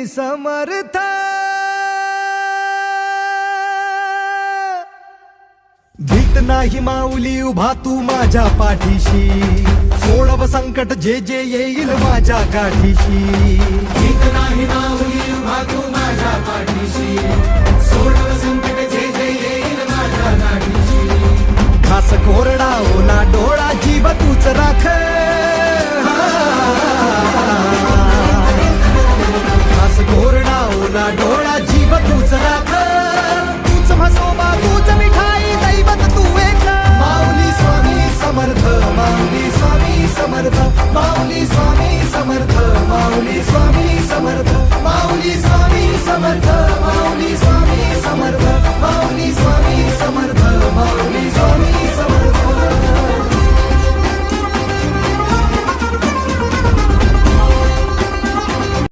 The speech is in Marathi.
समर्थ. भीत नाही माऊली उभा तू माझ्या पाठीशी, सोडव संकट जे जे येईल माझ्या गाठीशी. भीत नाही माऊली उभा तू माझ्या पाठीशी, सोडव संकट जे जे येईल माझ्या गाठीशी. खास कोरडा ओला डोळा जीव तूच राख, खास कोरडा ओला डोळा